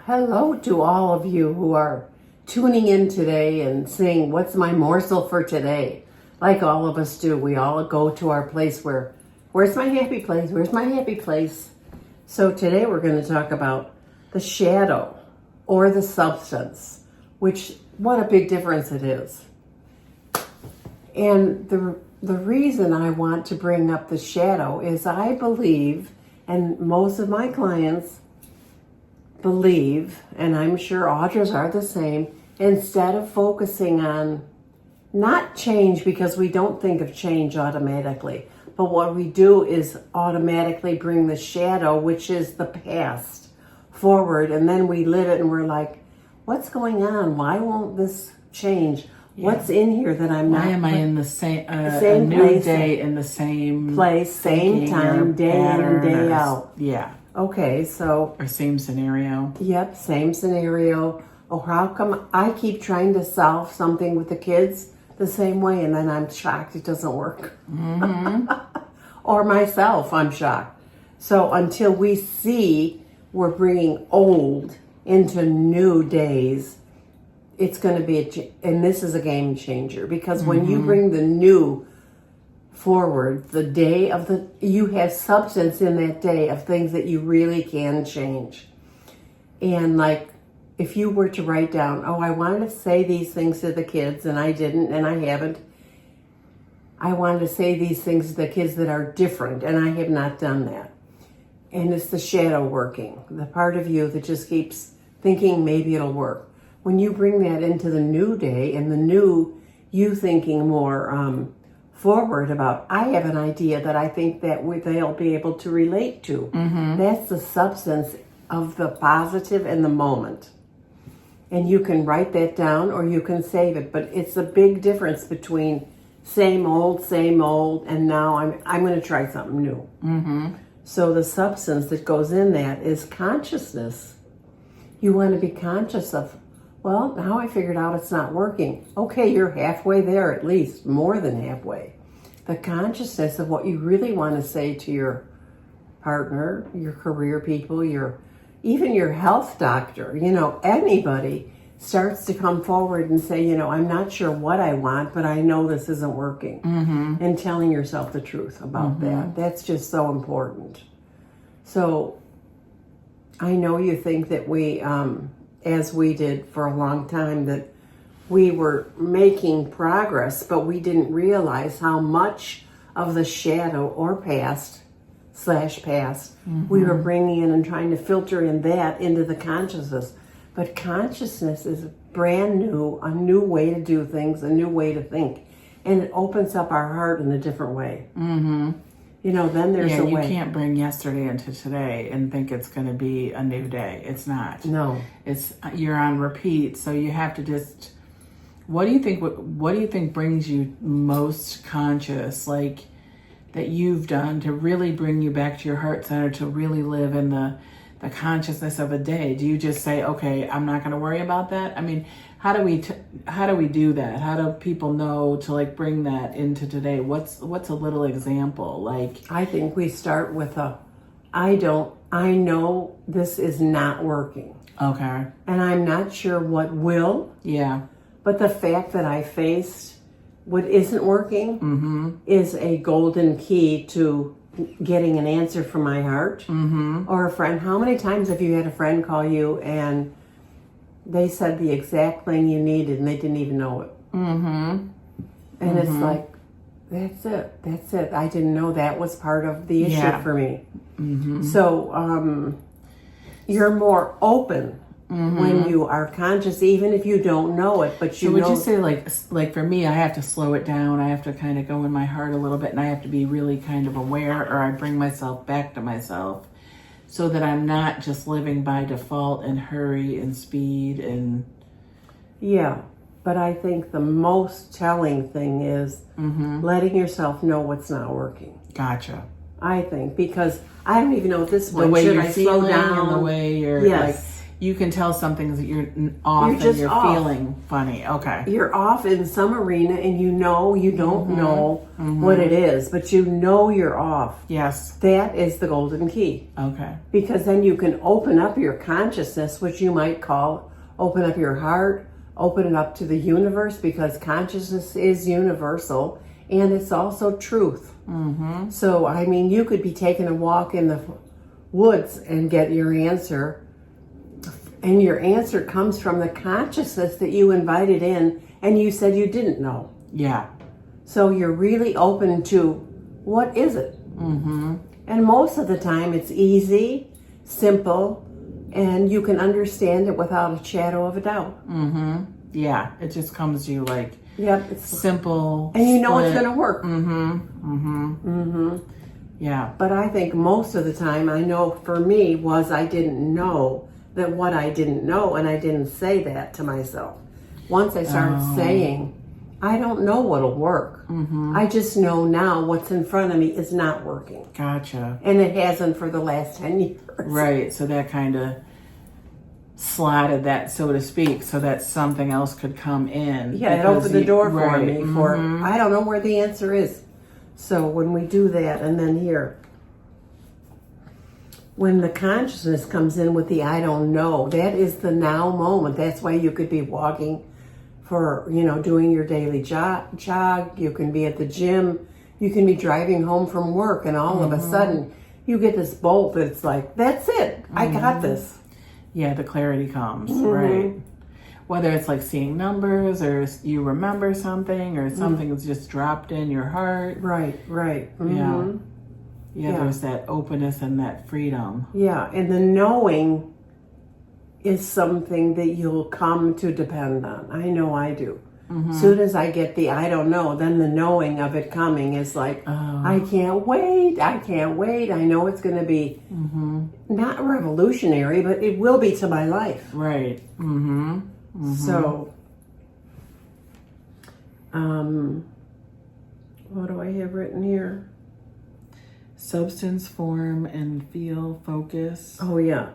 Hello to all of you who are tuning in today and saying, what's my morsel for today? Like all of us do, we all go to our place where's my happy place? Where's my happy place? So today we're going to talk about the shadow or the substance, what a big difference it is. And the reason I want to bring up the shadow is I believe, and most of my clients believe, and I'm sure Audra's are the same, instead of focusing on not change, because we don't think of change automatically, but what we do is automatically bring the shadow, which is the past, forward, and then we live it and we're like, what's going on? Why won't this change? What's in here that I'm not? Why am I in the same same a new place, day in the same place, same time, day in and day out? Yeah. Okay, so Or same scenario. Yep, same scenario. Oh, how come I keep trying to solve something with the kids the same way and then I'm shocked it doesn't work? Mm-hmm. Or myself, I'm shocked. So until we see we're bringing old into new days, it's going to be, and this is a game changer, because when you bring the new forward, the day of you have substance in that day of things that you really can change. And like, if you were to write down, oh, I wanted to say these things to the kids and I didn't and I haven't. I wanted to say these things to the kids that are different and I have not done that. And it's the shadow working, the part of you that just keeps thinking maybe it'll work. When you bring that into the new day and the new you thinking more forward about, I have an idea that I think that they'll be able to relate to. Mm-hmm. That's the substance of the positive in the moment. And you can write that down or you can save it. But it's a big difference between same old, and now I'm going to try something new. Mm-hmm. So the substance that goes in that is consciousness. You want to be conscious of, well, now I figured out it's not working. Okay, you're halfway there, at least, more than halfway. The consciousness of what you really want to say to your partner, your career people, even your health doctor, anybody starts to come forward and say, I'm not sure what I want, but I know this isn't working. Mm-hmm. And telling yourself the truth about that. That's just so important. So I know you think that we, as we did for a long time, that we were making progress, but we didn't realize how much of the shadow or past we were bringing in and trying to filter in that into the consciousness. But consciousness is brand new, a new way to do things, a new way to think. And it opens up our heart in a different way. Mm-hmm. Then there's a way. You can't bring yesterday into today and think it's going to be a new day. It's not. No. You're on repeat, so you have to just... What do you think brings you most conscious, like, that you've done to really bring you back to your heart center, to really live in the consciousness of a day? Do you just say, okay, I'm not going to worry about that? I mean, how do we do that? How do people know to like bring that into today? What's a little example? Like, I think we start with I know this is not working. Okay. And I'm not sure what will. Yeah. But the fact that I faced what isn't working is a golden key to getting an answer from my heart. Or a friend. How many times have you had a friend call you and they said the exact thing you needed and they didn't even know it? And it's like, that's it. I didn't know that was part of the issue for me. So you're more open when you are conscious, even if you don't know it, but you know. So would you say, like for me, I have to slow it down. I have to kind of go in my heart a little bit, and I have to be really kind of aware, or I bring myself back to myself so that I'm not just living by default and hurry and speed and... Yeah, but I think the most telling thing is letting yourself know what's not working. Gotcha. I think, because I don't even know at this point, the way should you're I feeling slow down? and the way you're You can tell something's that you're off You're just and you're off. feeling funny. Okay. You're off in some arena and you know you don't know what it is, but you know you're off. Yes. That is the golden key. Okay. Because then you can open up your consciousness, which you might call open up your heart, open it up to the universe, because consciousness is universal and it's also truth. So, I mean, you could be taking a walk in the woods and get your answer. And your answer comes from the consciousness that you invited in and you said you didn't know. Yeah. So you're really open to what is it? And most of the time it's easy, simple, and you can understand it without a shadow of a doubt. Yeah. It just comes to you like Yep. It's simple. and you know it's split. going to work. Yeah. But I think most of the time, I know for me, was I didn't know that what I didn't know, and I didn't say that to myself. Once I started saying, I don't know what'll work. I just know now what's in front of me is not working. Gotcha. And it hasn't for the last 10 years. Right. So that kind of slotted that, so to speak, so that something else could come in. Yeah, it because opened the door for right. me for, I don't know where the answer is. So when we do that, and then here, when the consciousness comes in with the I don't know, that is the now moment. That's why you could be walking for, doing your daily jog. You can be at the gym. You can be driving home from work, and all of a sudden you get this bolt that's like, that's it. I got this. Yeah, the clarity comes, right? Whether it's like seeing numbers or you remember something or something's just dropped in your heart. Right. Yeah, there's that openness and that freedom. Yeah, and the knowing is something that you'll come to depend on. I know I do. Soon as I get the I don't know, then the knowing of it coming is like, I can't wait. I know it's going to be not revolutionary, but it will be to my life. Right. So, what do I have written here? Substance, form, and feel, focus. Oh, yeah.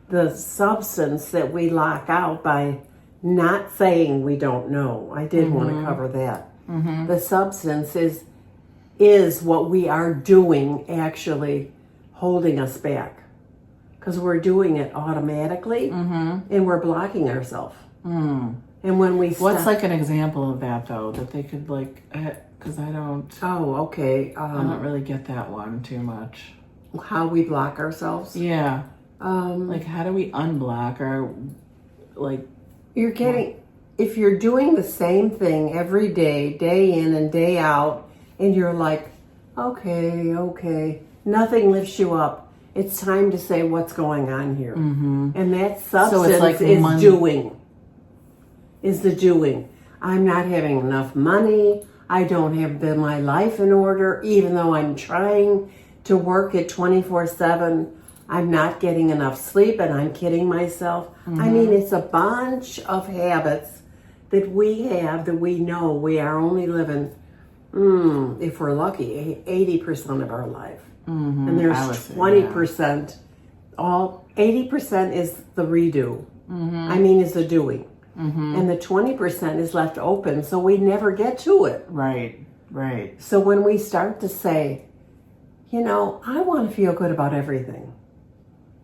The substance that we lock out by not saying we don't know. I did want to cover that. The substance is what we are doing actually holding us back. Because we're doing it automatically and we're blocking ourselves. And when we stop, What's like an example of that though, that they could like, because I don't okay. I don't really get that one too much. How we block ourselves. Yeah. Like how do we unblock or like You're getting, if you're doing the same thing every day, day in and day out, and you're like, okay, nothing lifts you up. It's time to say what's going on here. And that substance like is doing. Is the doing. I'm not having enough money. I don't have my life in order, even though I'm trying to work it 24/7. I'm not getting enough sleep, and I'm kidding myself. I mean, it's a bunch of habits that we have that we know we are only living, if we're lucky, 80% of our life. And there's 20%. 80% is the redo. I mean, is the doing. And the 20% is left open, so we never get to it. Right. So when we start to say, I want to feel good about everything.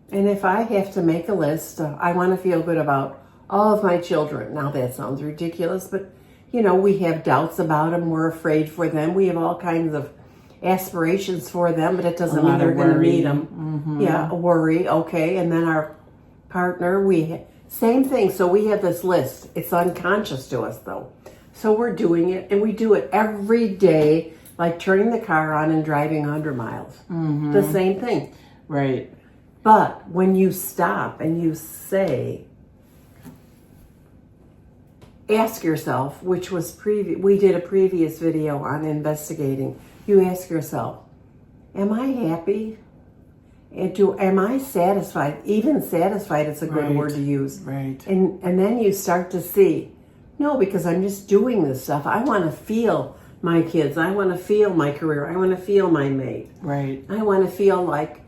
And if I have to make a list, I want to feel good about all of my children. Now that sounds ridiculous, but we have doubts about them. We're afraid for them. We have all kinds of aspirations for them, but it doesn't mean they're going to meet them. Yeah, worry. Okay. And then our partner, same thing. So we have this list. It's unconscious to us though. So we're doing it, and we do it every day, like turning the car on and driving 100 miles. The same thing. Right. But when you stop and you say, ask yourself, which was we did a previous video on investigating. You ask yourself, am I happy? And am I satisfied? Even satisfied is a good word to use. Right. And then you start to see, no, because I'm just doing this stuff. I want to feel my kids. I want to feel my career. I want to feel my mate. Right. I want to feel like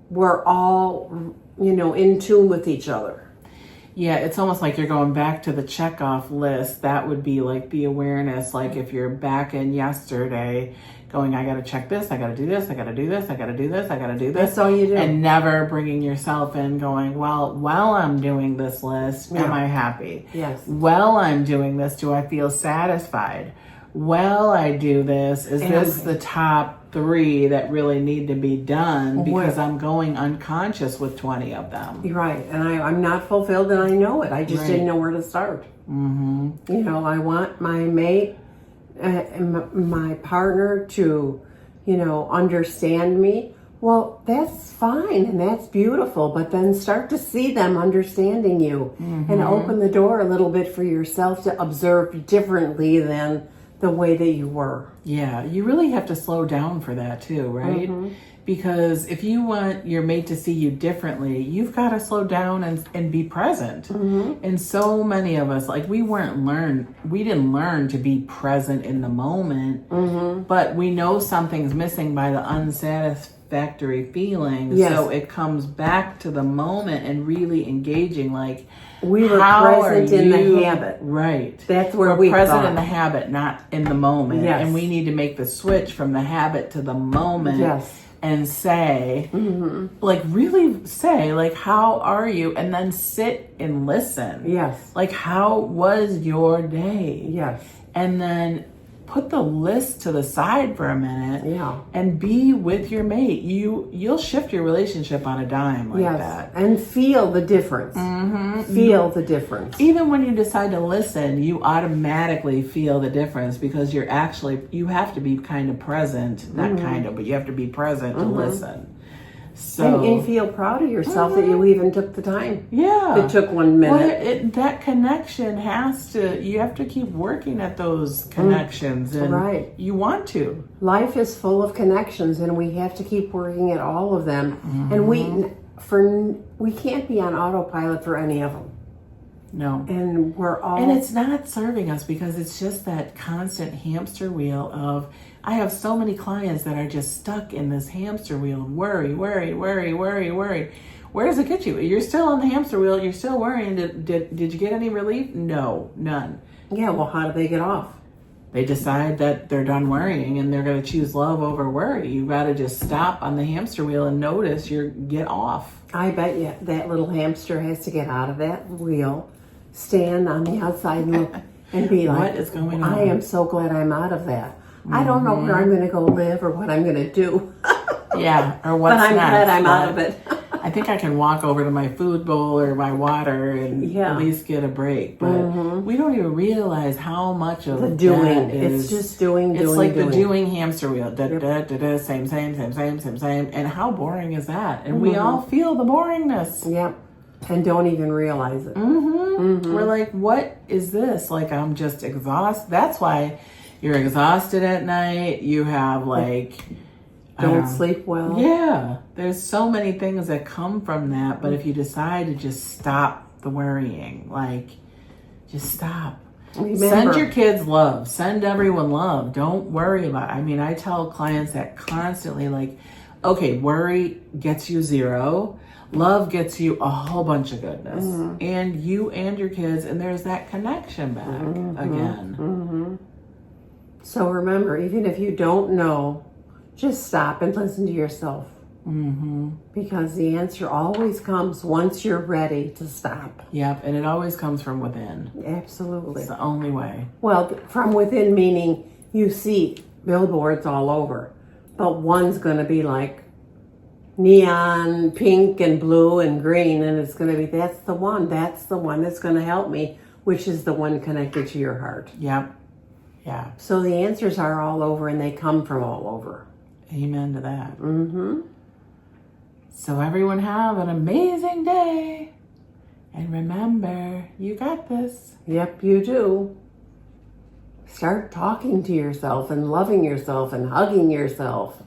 we're all, in tune with each other. Yeah, it's almost like you're going back to the checkoff list. That would be like the awareness. Like if you're back in yesterday going, I got to check this, I got to do this, I got to do this, I got to do this, I got to do this. That's all you do. And never bringing yourself in going, well, while I'm doing this list, am I happy? Yes. While I'm doing this, do I feel satisfied? While I do this, is this the top 3 that really need to be done because I'm going unconscious with 20 of them? You're right. And I'm not fulfilled and I know it. I just didn't know where to start. Mm-hmm. You know, I want my mate, my partner to, you know, understand me. Well, that's fine and that's beautiful, but then start to see them understanding you and open the door a little bit for yourself to observe differently than the way that you were. Yeah, you really have to slow down for that too, right? Because if you want your mate to see you differently, you've got to slow down and be present. And so many of us, like we didn't learn to be present in the moment, but we know something's missing by the unsatisfactory feeling. Yes. So it comes back to the moment and really engaging, like, we were present in the habit. Right. That's where we're present thought. in the habit, not in the moment. Yes. And we need to make the switch from the habit to the moment. Yes. And say, like really say, like, how are you? And then sit and listen. Yes. Like, how was your day? Yes. And then put the list to the side for a minute. Yeah. And be with your mate. You'll shift your relationship on a dime like that. And feel the difference. Feel the difference. Even when you decide to listen, you automatically feel the difference because you have to be kind of present, not kind of, but you have to be present to listen. So and feel proud of yourself that you even took the time. Yeah. It took 1 minute. Well, that connection you have to keep working at those connections. And you want to. Life is full of connections and we have to keep working at all of them. And we can't be on autopilot for any of them. No. And and it's not serving us because it's just that constant hamster wheel of, I have so many clients that are just stuck in this hamster wheel of worry. Where does it get you? You're still on the hamster wheel. You're still worrying. Did you get any relief? No, none. Yeah, well, how do they get off? They decide that they're done worrying and they're going to choose love over worry. You got to just stop on the hamster wheel and notice get off. I bet you that little hamster has to get out of that wheel, stand on the outside and look and be like, what is going on? I am so glad I'm out of that. I don't know where I'm going to go live or what I'm going to do. Yeah, or what's but I'm next. glad I'm out of it. I think I can walk over to my food bowl or my water and at least get a break. But we don't even realize how much of the doing. That is. It's just doing. It's like the doing hamster wheel. Same. And how boring is that? And we all feel the boringness. Yep. And don't even realize it. We're like, what is this? Like, I'm just exhausted. That's why you're exhausted at night. You have don't sleep well. Yeah. There's so many things that come from that. But if you decide to just stop the worrying, just stop. Remember, send your kids love. Send everyone love. Don't worry about it. I mean, I tell clients that constantly, okay, worry gets you 0. Love gets you a whole bunch of goodness. And you and your kids, and there's that connection back again. So remember, even if you don't know, just stop and listen to yourself. Because the answer always comes once you're ready to stop. Yep, and it always comes from within. Absolutely. It's the only way. Well, from within meaning you see billboards all over, but one's going to be like neon pink and blue and green, and it's going to be, that's the one that's going to help me, which is the one connected to your heart. Yep. Yeah. So the answers are all over and they come from all over. Amen to that. So everyone have an amazing day. And remember, you got this. Yep, you do. Start talking to yourself and loving yourself and hugging yourself.